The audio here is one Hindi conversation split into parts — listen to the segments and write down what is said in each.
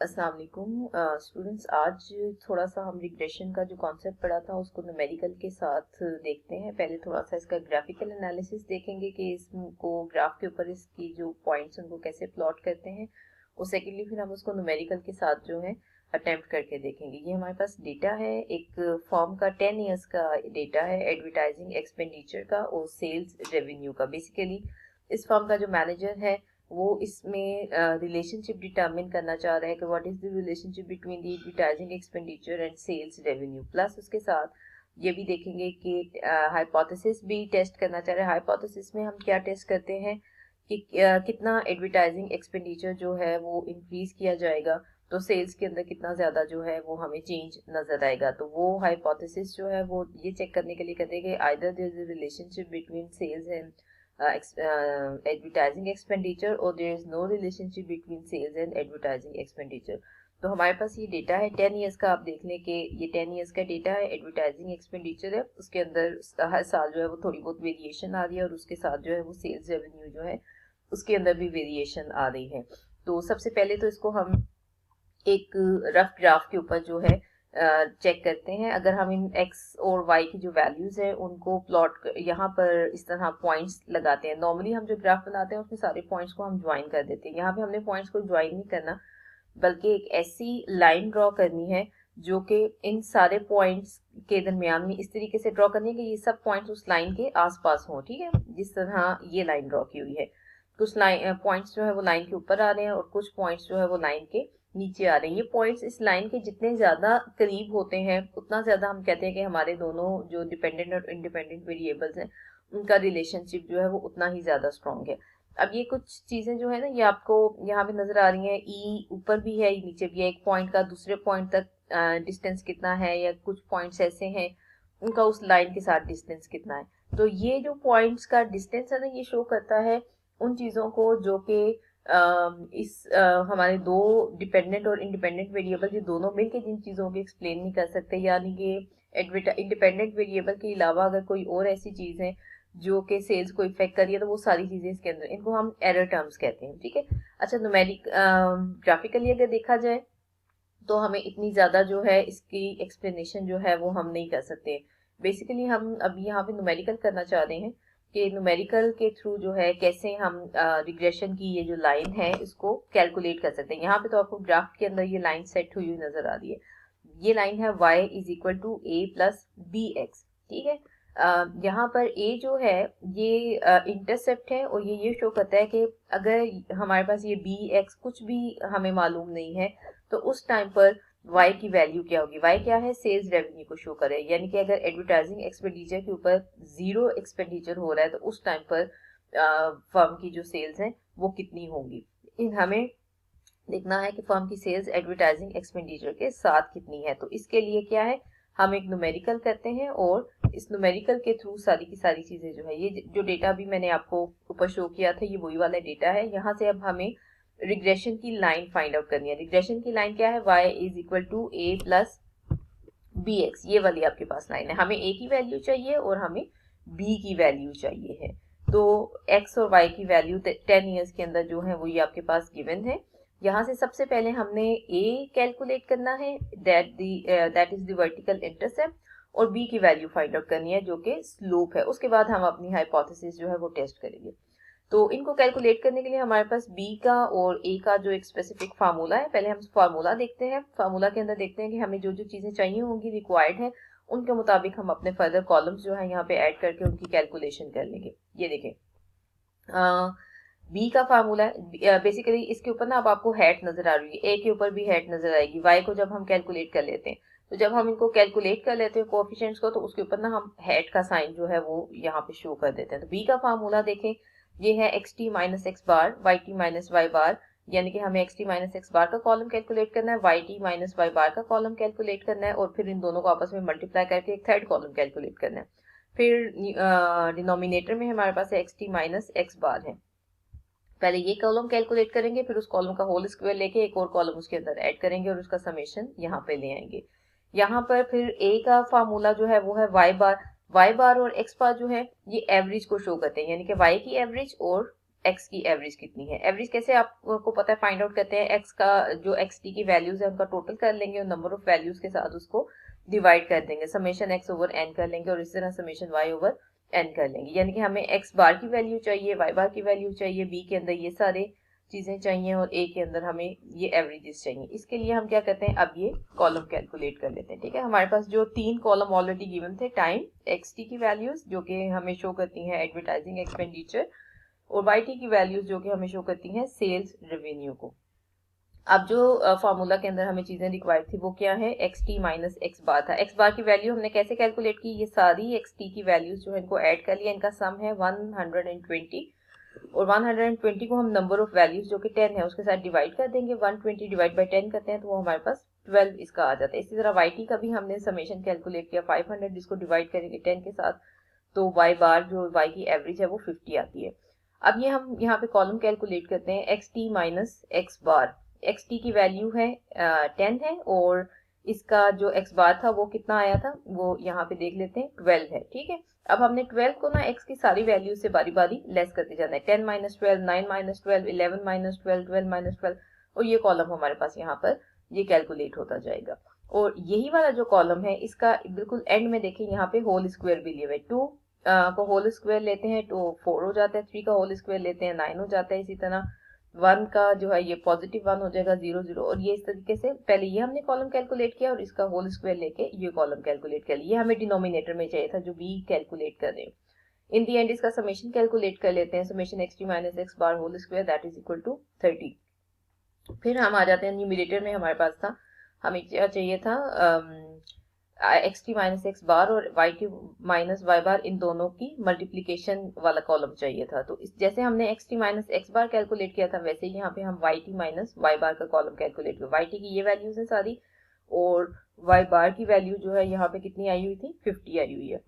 अस्सलाम वालेकुम स्टूडेंट्स। आज थोड़ा सा हम रिग्रेशन का जो कॉन्सेप्ट पढ़ा था उसको न्यूमेरिकल के साथ देखते हैं। पहले थोड़ा सा इसका ग्राफिकल एनालिसिस देखेंगे कि इसको ग्राफ के ऊपर इसकी जो पॉइंट्स उनको कैसे प्लॉट करते हैं, और सेकेंडली फिर हम उसको न्यूमेरिकल के साथ जो है अटेम्प्ट करके देखेंगे। ये हमारे पास डेटा है, एक फॉर्म का 10 ईयर्स का डेटा है एडवर्टाइजिंग एक्सपेंडिचर का और सेल्स रेवेन्यू का। बेसिकली इस फॉर्म का जो मैनेजर है वो इसमें रिलेशनशिप डिटरमिन करना चाह रहा है कि what is the relationship between the advertising expenditure and sales revenue. Plus उसके साथ ये भी देखेंगे कि हाइपोथेसिस भी टेस्ट करना चाह रहे हैं। हाइपोथेसिस में हम क्या टेस्ट करते हैं कि कितना एडवर्टाइजिंग एक्सपेंडिचर जो है वो इंक्रीज किया जाएगा तो सेल्स के अंदर कितना ज्यादा जो है वो हमें चेंज नजर आएगा। तो वो हाइपोथेसिस जो है वो ये चेक करने के लिए कहते हैं कि either there is a relationship between sales and advertising expenditure or there is no relationship between sales and advertising expenditure। तो हमारे पास ये डेटा है 10 ईयर्स का। आप देख लें कि ये 10 ईयर्स का डेटा है, एडवर्टाइजिंग एक्सपेंडिचर है, उसके अंदर हर साल जो है वो थोड़ी बहुत वेरिएशन आ रही है और उसके साथ जो है वो सेल्स रेवेन्यू जो है उसके अंदर भी वेरिएशन आ रही है। तो सबसे पहले तो इसको हम एक रफ ग्राफ के ऊपर जो है चेक करते हैं। अगर हम इन x और y की जो वैल्यूज है उनको प्लॉट यहाँ पर इस तरह पॉइंट्स लगाते हैं। नॉर्मली हम जो ग्राफ बनाते हैं उसमें सारे पॉइंट्स को हम ज्वाइन कर देते हैं। यहाँ पे हमने पॉइंट्स को ज्वाइन नहीं करना बल्कि एक ऐसी लाइन ड्रॉ करनी है जो कि इन सारे पॉइंट्स के दरमियान में इस तरीके से ड्रॉ करनी है कि ये सब पॉइंट्स उस लाइन के आसपास हों। ठीक है, जिस तरह ये लाइन ड्रॉ की हुई है। कुछ लाइन पॉइंट्स जो है वो लाइन के ऊपर आ रहे हैं और कुछ पॉइंट्स जो है वो लाइन के नीचे आ रहे हैं। ये पॉइंट्स इस लाइन के जितने ज्यादा करीब होते हैं उतना ज्यादा हम कहते हैं कि हमारे दोनों जो डिपेंडेंट और इंडिपेंडेंट वेरिएबल्स हैं उनका रिलेशनशिप जो है वो उतना ही ज्यादा स्ट्रांग है। अब ये कुछ चीजें जो है ना ये आपको यहाँ पे नजर आ रही हैं। ई ऊपर भी है, ई नीचे भी है। एक पॉइंट का दूसरे पॉइंट तक डिस्टेंस कितना है, या कुछ पॉइंट्स ऐसे हैं उनका उस लाइन के साथ डिस्टेंस कितना है। तो ये जो पॉइंट्स का डिस्टेंस है ना ये शो करता है उन चीजों को जो कि हमारे दो डिपेंडेंट और इंडिपेंडेंट वेरिएबल ये दोनों मिलकर जिन चीजों को एक्सप्लेन नहीं कर सकते, यानी कि इंडिपेंडेंट वेरिएबल के अलावा अगर कोई और ऐसी चीज है जो कि सेल्स को इफेक्ट करिए तो वो सारी चीजें इसके अंदर, इनको हम एरर टर्म्स कहते हैं। ठीक है, अच्छा न्यूमेरिक ग्राफिकली अगर देखा जाए तो हमें इतनी ज्यादा जो है इसकी एक्सप्लेनेशन जो है वो हम नहीं कर सकते। बेसिकली हम अभी यहाँ पे न्यूमेरिकल करना चाह रहे हैं कि न्यूमेरिकल के थ्रू जो है कैसे हम रिग्रेशन की ये जो लाइन है इसको कैलकुलेट कर सकते हैं। यहाँ पे तो आपको ग्राफ के अंदर ये लाइन सेट हुई नजर आ रही है। ये लाइन है y is equal to a plus b x. ठीक है, यहाँ पर a जो है ये इंटरसेप्ट है और ये शो करता है कि अगर हमारे पास ये बी एक्स कुछ भी हमें मालूम नहीं है तो उस टाइम पर y की वैल्यू क्या होगी। y क्या है, सेल्स रेवेन्यू को शो करे, यानी कि अगर एडवर्टाइजिंग एक्सपेंडिचर के ऊपर जीरो एक्सपेंडिचर हो रहा है तो उस टाइम पर फर्म की जो सेल्स हैं वो कितनी होंगी। हमें देखना है कि फर्म की सेल्स एडवर्टाइजिंग एक्सपेंडिचर के साथ कितनी है। तो इसके लिए क्या है, हम एक न्यूमेरिकल करते हैं और इस न्यूमेरिकल के थ्रू सारी की सारी चीजें जो है, ये जो डेटा भी मैंने आपको ऊपर शो किया था ये वही वाला डेटा है। यहाँ से अब हमें रिग्रेशन की लाइन फाइंड आउट करनी है। रिग्रेशन की लाइन क्या है, y is equal to a plus b x. ये वाली आपके पास लाइन है। हमें a की वैल्यू चाहिए और हमें b की वैल्यू चाहिए है। तो x और y की वैल्यू 10 ईयर्स के अंदर जो है वो ये आपके पास गिवन है। यहाँ से सबसे पहले हमने a कैलकुलेट करना है, that is the vertical intercept, और b की वैल्यू फाइंड आउट करनी है जो कि स्लोप है। उसके बाद हम अपनी हाइपोथेसिस जो है वो टेस्ट करेंगे। तो इनको कैलकुलेट करने के लिए हमारे पास b का और a का जो एक स्पेसिफिक फार्मूला है, पहले हम फार्मूला देखते हैं। फार्मूला के अंदर देखते हैं कि हमें जो जो चीजें चाहिए होंगी, रिक्वायर्ड है, उनके मुताबिक हम अपने फर्दर कॉलम्स जो है यहाँ पे ऐड करके उनकी कैलकुलेशन कर लेंगे। ये देखें, बी का फार्मूला है बेसिकली इसके ऊपर ना अब आपको हैट नजर आ रही है, ए के ऊपर भी हैट नजर आएगी। वाई को जब हम कैलकुलेट कर लेते हैं तो जब हम इनको कैलकुलेट कर लेते हैं कोएफिशिएंट्स को तो उसके ऊपर ना हम हैट का साइन जो है वो यहाँ पे शो कर देते हैं। तो बी का फार्मूला देखें, ये है एक्स टी माइनस एक्स बार वाई टी माइनस वाई बार, यानी कि हमें एक्स टी माइनस एक्स बार का कॉलम कैलकुलेट करना है, वाई टी माइनस वाई बार का कॉलम कैलकुलेट करना है और फिर इन दोनों को आपस में मल्टीप्लाई करके एक थर्ड कॉलम कैलकुलेट करना है। फिर डिनोमिनेटर में हमारे पास एक्स टी माइनस एक्स बार है। पहले ये कॉलम कैलकुलेट करेंगे, फिर उस कॉलम का होल स्क्वायर लेके एक और कॉलम उसके अंदर ऐड करेंगे और उसका समेशन यहाँ पे ले आएंगे। यहाँ पर फिर ए का फार्मूला जो है वो है वाई बार। वाई बार और एक्स बार जो है ये एवरेज को शो करते हैं, यानी कि वाई की एवरेज और एक्स की एवरेज कितनी है। एवरेज कैसे आपको पता है फाइंड आउट करते हैं, एक्स का जो एक्स टी की वैल्यूज है उनका टोटल कर लेंगे और नंबर ऑफ वैल्यूज के साथ उसको डिवाइड कर देंगे, समेशन एक्स ओवर एन कर लेंगे और इस तरह समेशन वाई ओवर एन कर लेंगे। यानी कि हमें एक्स बार की वैल्यू चाहिए, वाई बार की वैल्यू चाहिए, बी के अंदर ये सारे चीजें चाहिए और ए के अंदर हमें ये एवरेजेस चाहिए। इसके लिए हम क्या करते हैं, अब ये कॉलम कैलकुलेट कर लेते हैं। ठीक है, हमारे पास जो 3 कॉलम ऑलरेडी गिवन थे, टाइम, एक्स टी की वैल्यूज जो कि हमें शो करती हैं एडवर्टाइजिंग एक्सपेंडिचर, और वाई टी की वैल्यूज जो कि हमें शो करती हैं सेल्स रेवेन्यू को। अब जो फॉर्मूला के अंदर हमें चीजें रिक्वायर्ड थी वो क्या है, एक्स टी माइनस एक्स बार था। एक्स बार की वैल्यू हमने कैसे कैलकुलेट की, ये सारी एक्स टी की वैल्यूज जो है इनको ऐड कर लिया, इनका सम है 120 और 120 को हम नंबर ऑफ वैल्यूज जो कि 10 है उसके साथ डिवाइड कर देंगे। 120 डिवाइड बाय 10 करते हैं तो वो हमारे पास 12 इसका आ जाता है। इसी तरह वाई टी का भी हमने समेशन कैलकुलेट किया, 500 जिसको डिवाइड करेंगे 10 के साथ तो वाई बार जो वाई की एवरेज है वो 50 आती है। अब ये हम यहाँ पे कॉलम कैलकुलेट करते हैं, एक्स टी माइनस एक्स बार। एक्स टी की वैल्यू है 10 है और इसका जो एक्स बार था वो कितना आया था वो यहाँ पे देख लेते हैं 12 है। ठीक है, अब हमने 12 को ना एक्स की सारी वैल्यू से बारी बारी लेस करते जाना है, 10 माइनस 12, 9 माइनस 12, 11 माइनस 12, 12 माइनस 12, और ये कॉलम हमारे पास यहाँ पर ये कैलकुलेट होता जाएगा। और यही वाला जो कॉलम है इसका बिल्कुल एंड में देखें यहाँ पे होल स्क्वायर भी लिया हुआ है, 2 को होल स्क्वायर लेते हैं तो 4 हो जाता है, 3 का होल स्क्वायर लेते हैं 9 हो जाता है, इसी तरह 1 का जो है ये पॉजिटिव 1 हो जाएगा 0 0, और ये इस तरीके से पहले ये हमने कॉलम कैलकुलेट किया और इसका होल स्क्वायर लेके ये कॉलम कैलकुलेट कर लिया। ये हमें डिनोमिनेटर में चाहिए था जो बी कैलकुलेट कर रहे हैं। इन दी एंड इसका समेशन कैलकुलेट कर लेते हैं, summation x t minus x bar whole square that is equal to 30। फिर हम आ जाते हैं न्यूमरेटर में, हमारे पास था हमें क्या चाहिए था, एक्स टी माइनस एक्स बार और वाई टी माइनस वाई बार, इन दोनों की मल्टीप्लीकेशन वाला कॉलम चाहिए था। तो इस जैसे हमने एक्स टी माइनस एक्स बार कैलकुलेट किया था वैसे ही यहाँ पे हम वाई टी माइनस वाई बार का कॉलम कैलकुलेट किया। वाई टी की ये वैल्यूज है सारी और वाई बार की वैल्यू जो है यहाँ पे कितनी आई हुई थी, 50 आई हुई है।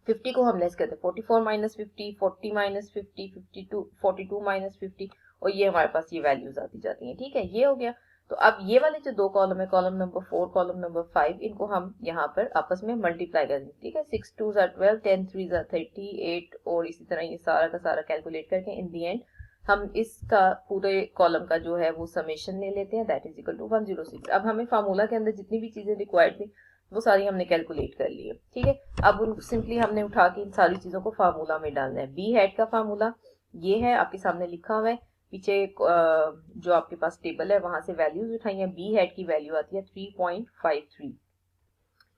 50 को हम लेस करते हैं, 44 माइनस 50, 40 माइनस 50, 52, 42 माइनस 50, और ये हमारे पास ये वैल्यूज आती जाती हैं। ठीक है, ये हो गया। तो अब ये वाले जो दो कॉलम है, कॉलम नंबर 4, कॉलम नंबर 5, इनको हम यहाँ पर आपस में मल्टीप्लाई करेंगे। ठीक है, 6 2 12, 10 3 38, और इसी तरह ये सारा का सारा कैलकुलेट करके इन दी एंड हम इसका पूरे कॉलम का जो है वो समेशन ले लेते हैं, दैट इज इक्वल टू 106। अब हमें फार्मूला के अंदर जितनी भी चीजें रिक्वायर्ड थी वो सारी हमने कैलकुलेट कर ली है। ठीक है, अब उन सिंपली हमने उठा के इन सारी चीजों को फार्मूला में डालना है। बी हेड का फार्मूला ये है, आपके सामने लिखा हुआ है, पीछे जो आपके पास टेबल है वहां से वैल्यूज उठाई है। बी हेड की वैल्यू आती है 3.53।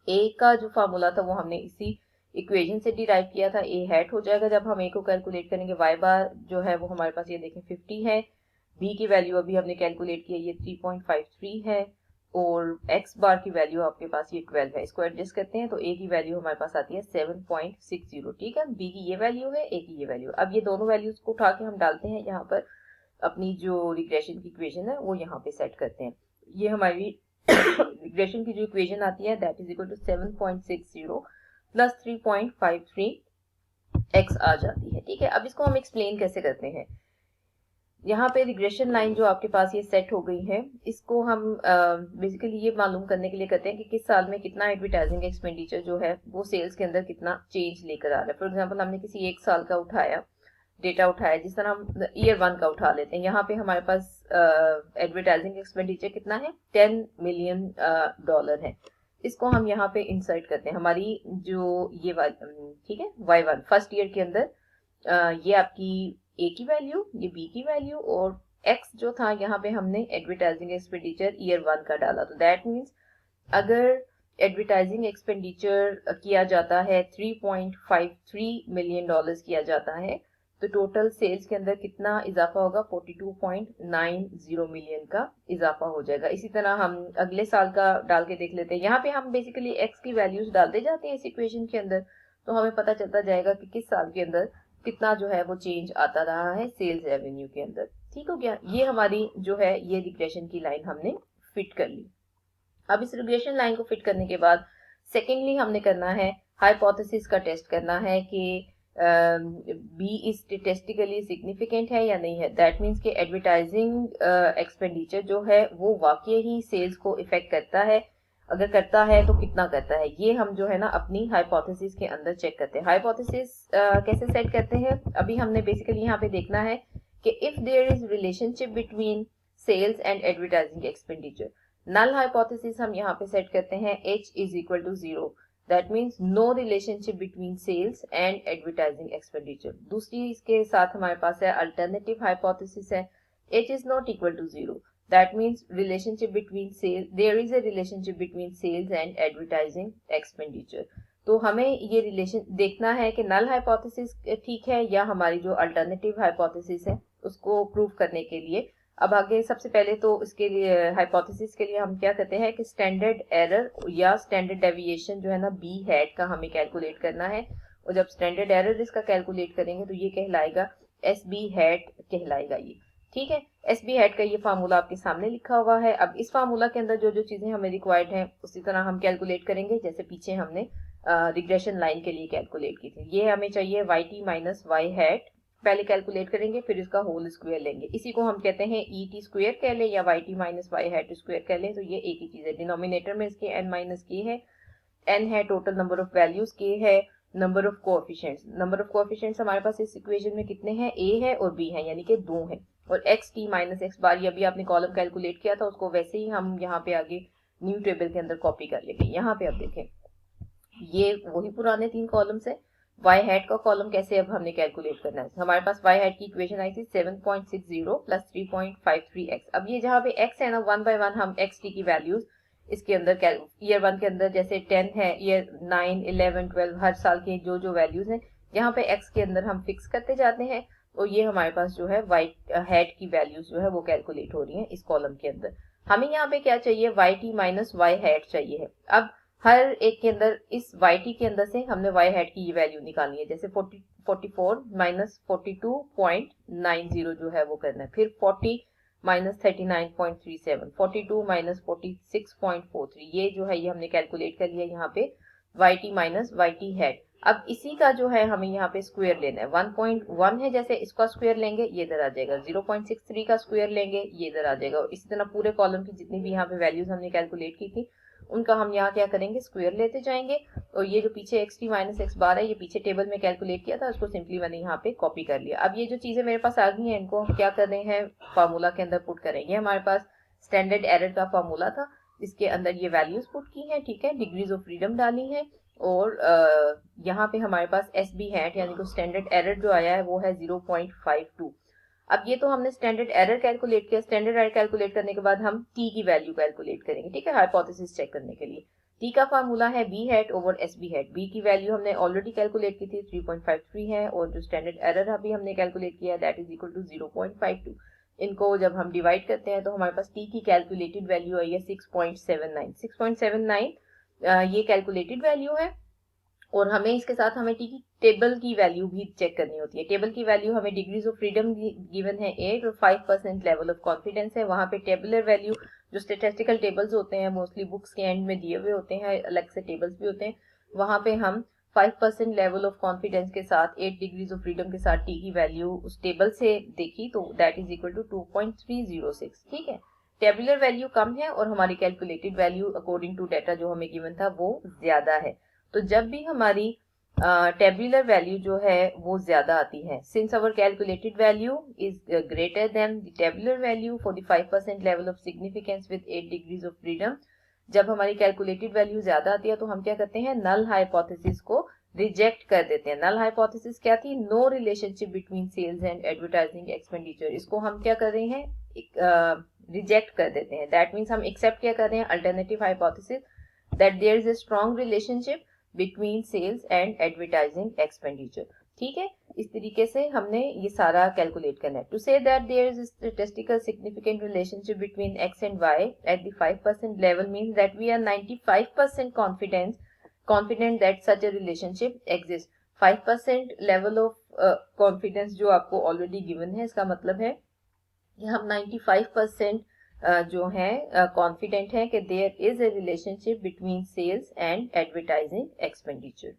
ए का जो फार्मूला था वो हमने इसी इक्वेशन से डिराइव किया था, ए हेड हो जाएगा जब हम ए को कैलकुलेट करेंगे। वाई बार जो है वो हमारे पास ये देखें 50 है, बी की वैल्यू अभी हमने कैलकुलेट किया ये 3.53 है, और एक्स बार की वैल्यू आपके पास ये 12 है। इसको एडजस्ट करते हैं तो ए की वैल्यू हमारे पास आती है 7.60। ठीक है, बी की ये वैल्यू है, ए की ये वैल्यू। अब ये दोनों वैल्यूज को उठा के हम डालते हैं यहाँ पर, अपनी जो रिग्रेशन की इक्वेशन है वो यहाँ पे सेट करते हैं। ये हमारी रिग्रेशन की जो इक्वेशन आती है that is equal to 7.60 plus 3.53 X आ जाती है। ठीक है, अब इसको हम एक्सप्लेन कैसे करते हैं। यहाँ पे रिग्रेशन लाइन जो आपके पास ये सेट हो गई है, इसको हम बेसिकली ये मालूम करने के लिए करते हैं कि किस साल में कितना एडवर्टाइजिंग एक्सपेंडिचर जो है वो सेल्स के अंदर कितना चेंज लेकर आ रहा है। फॉर एग्जांपल हमने किसी एक साल का उठाया, डेटा उठाया, जिस तरह हम ईयर 1 का उठा लेते हैं। यहाँ पे हमारे पास एडवर्टाइजिंग एक्सपेंडिचर कितना है, $10 मिलियन है। इसको हम यहाँ पे इंसर्ट करते हैं, हमारी जो ये ठीक है Y1 फर्स्ट ईयर के अंदर ये आपकी ए की वैल्यू, ये बी की वैल्यू, और एक्स जो था यहाँ पे हमने एडवर्टाइजिंग एक्सपेंडिचर ईयर 1 का डाला। तो दैट मीन्स अगर एडवर्टाइजिंग एक्सपेंडिचर किया जाता है $3.53 मिलियन किया जाता है तो टोटल सेल्स के अंदर कितना इजाफा होगा, 42.90 मिलियन का इजाफा हो जाएगा। इसी तरह हम अगले साल का डाल के देख लेते हैं। यहाँ पे हम बेसिकली एक्स की वैल्यूज डालते जाते हैं इस इक्वेशन के अंदर, तो हमें पता चलता जाएगा कि किस साल के अंदर कितना जो है वो चेंज आता रहा है सेल्स रेवेन्यू के अंदर। ठीक हो गया, ये हमारी जो है ये रिग्रेशन की लाइन हमने फिट कर ली। अब इस रिग्रेशन लाइन को फिट करने के बाद सेकेंडली हमने करना है हाइपोथेसिस का टेस्ट करना है कि बी स्टेटिस्टिकली सिग्निफिकेंट है या नहीं है। दैट मीन्स कि एडवर्टाइजिंग एक्सपेंडिचर जो है वो वाकई ही सेल्स को इफेक्ट करता है। अगर करता है तो कितना करता है, ये हम जो है ना अपनी हाइपोथेसिस के अंदर चेक करते हैं। हाइपोथेसिस कैसे सेट करते हैं, अभी हमने बेसिकली यहाँ पे देखना है कि if there is relationship between sales and advertising expenditure. Null hypothesis हम यहाँ पे सेट करते हैं h is equal to 0, that means no relationship between sales and advertising expenditure. दूसरी इसके साथ हमारे पास है अल्टरनेटिव हाइपोथेसिस है h is not equal to 0, that means relationship between sales, there is a relationship between sales and advertising expenditure। तो हमें ये रिलेशन देखना है कि नल हाइपोथेसिस ठीक है या हमारी जो अल्टरनेटिव हाइपोथेसिस है उसको प्रूव करने के लिए। अब आगे सबसे पहले तो इसके लिए हाइपोथेसिस के लिए हम क्या करते हैं कि स्टैंडर्ड एरर या स्टैंडर्ड डेविएशन जो है ना बी हैट का हमें कैलकुलेट करना है, और जब स्टैंडर्ड एरर इसका कैलकुलेट करेंगे तो ये कहलाएगा एस बी हैट कहलाएगा ये, ठीक है। एस बी हैट का ये फार्मूला आपके सामने लिखा हुआ है। अब इस फार्मूला के अंदर जो जो चीजें हमें रिक्वायर्ड हैं उसी तरह हम कैलकुलेट करेंगे जैसे पीछे हमने रिग्रेशन लाइन के लिए कैलकुलेट की थी। ये हमें चाहिए y t minus y hat, पहले कैलकुलेट करेंगे फिर इसका होल स्क्वायर लेंगे। इसी को हम कहते हैं ई टी स्क्वायर कह लें या y t minus y hat square कह लें, तो ये एक ही चीज है। डिनोमिनेटर में इसके एन माइनस के है, एन है टोटल नंबर ऑफ वैल्यूज, के है number of coefficients. Number of coefficients हमारे पास इस इक्वेशन में कितने हैं, ए है और बी है, यानी कि 2 है। और एक्स टी माइनस एक्स बार, ये अभी आपने कॉलम कैलकुलेट किया था उसको वैसे ही हम यहाँ पे आगे न्यू टेबल के अंदर कॉपी कर लेंगे। यहाँ पे आप देखें ये वही पुराने 3 कॉलम्स है। वाई हैट का कॉलम कैसे अब हमने कैलकुलेट करना है, हमारे पास वाई हैट की इक्वेशन आई थी 7.60 प्लस 3.53x। अब ये जहाँ पे x है ना 1 बाय 1 हम एक्स टी की वैल्यूज इसके अंदर ईयर 1 के अंदर जैसे 10 है, ईयर 9, 11, 12 हर साल के जो जो वैल्यूज हैं यहाँ पे x के अंदर हम फिक्स करते जाते हैं, और ये हमारे पास जो है वाई हैट की वैल्यूज जो है वो कैलकुलेट हो रही है इस कॉलम के अंदर। हमें यहाँ पे क्या चाहिए, y t minus y hat चाहिए है। अब हर एक के अंदर इस वाई टी के अंदर से हमने वाई हैट की ये वैल्यू निकालनी है, जैसे 44 माइनस 42.90 जो है वो करना है, फिर 40 माइनस 39.37, 42 माइनस 46.43, ये जो है ये हमने कैलकुलेट कर लिया यहाँ पे y t minus y t hat. अब इसी का जो है हमें यहाँ पे स्क्वायर लेना है, 1.1 है जैसे इसका स्क्वायर लेंगे ये इधर आ जाएगा, 0.63 का स्क्वायर लेंगे ये इधर आ जाएगा, और इसी तरह पूरे कॉलम की जितनी भी यहाँ पे वैल्यूज हमने कैलकुलेट की थी उनका हम यहाँ क्या करेंगे, स्क्वायर लेते जाएंगे। और ये जो पीछे एक्स टी माइनस एक्स बार है ये पीछे टेबल में कैलकुलेट किया था, उसको सिंपली मैंने यहाँ पे कॉपी कर लिया। अब ये जो चीजें मेरे पास आ गई हैं इनको हम क्या कर रहे हैं, फार्मूला के अंदर पुट करेंगे। हमारे पास स्टैंडर्ड एरर का फार्मूला था, इसके अंदर ये वैल्यूज पुट की हैं, ठीक है, डिग्रीज ऑफ फ्रीडम डाली है, और यहाँ पे हमारे पास एस बी हैट यानी कि स्टैंडर्ड एरर जो आया है वो है 0.52। अब ये तो हमने स्टैंडर्ड एरर कैलकुलेट किया, स्टैंडर्ड एरर कैलकुलेट करने के बाद हम टी की वैल्यू कैलकुलेट करेंगे, ठीक है, हाइपोथेसिस चेक करने के लिए। टी का फार्मूला है b hat over s b hat. B की वैल्यू हमने ऑलरेडी कैलकुलेट की थी 3.53 है, और जो स्टैंडर्ड एरर अभी हमने कैलकुलेट किया दैट इज इक्वल टू 0.52। इनको जब हम डिवाइड करते हैं तो हमारे पास टी की कैलकुलेटेड वैल्यू आई है 6.79। 6.79 ये कैलकुलेटेड वैल्यू है, और हमें इसके साथ हमें टी की टेबल की वैल्यू भी चेक करनी होती है। टेबल की वैल्यू हमें डिग्रीज ऑफ फ्रीडम गिवन है 8 और 5% लेवल ऑफ कॉन्फिडेंस है। वहां पे टेबुलर वैल्यू जो स्टेटिस्टिकल टेबल्स होते हैं मोस्टली बुक्स के एंड में दिए हुए होते हैं, अलग से टेबल्स भी होते हैं, वहां पे हम 5% लेवल ऑफ कॉन्फिडेंस के साथ 8 डिग्रीज ऑफ फ्रीडम के साथ टी की वैल्यू उस टेबल से देखी तो दैट इज इक्वल टू 2.306, ठीक है। टेबुलर वैल्यू कम है और हमारी calculated value according to data जो हमें गिवन था वो ज्यादा है। तो जब भी हमारी टेबुलर वैल्यू जो है वो ज्यादा आती है, since our calculated value is greater than the tabular value for the 5% level of significance with 8 degrees of freedom, जब हमारी कैलकुलेटेड वैल्यू ज्यादा आती है तो हम क्या करते हैं, नल हाइपोथेसिस को रिजेक्ट कर देते हैं। नल हाइपोथेसिस क्या थी, no relationship between sales and advertising expenditure, इसको हम क्या कर रहे हैं, रिजेक्ट कर देते हैं। दैट मीन्स हम एक्सेप्ट क्या कर रहे हैं, alternative hypothesis that there is a strong relationship between sales and advertising expenditure, ठीक है। इस तरीके से हमने ये सारा कैलकुलेट करना है। To say that there is statistical significant relationship between X and Y at the 5% level means that we are 95% confident that such a relationship exists। 5% level of confidence जो आपको ऑलरेडी गिवन है, इसका मतलब है कि हम 95% जो है कॉन्फिडेंट है कि there is a relationship between sales and advertising expenditure.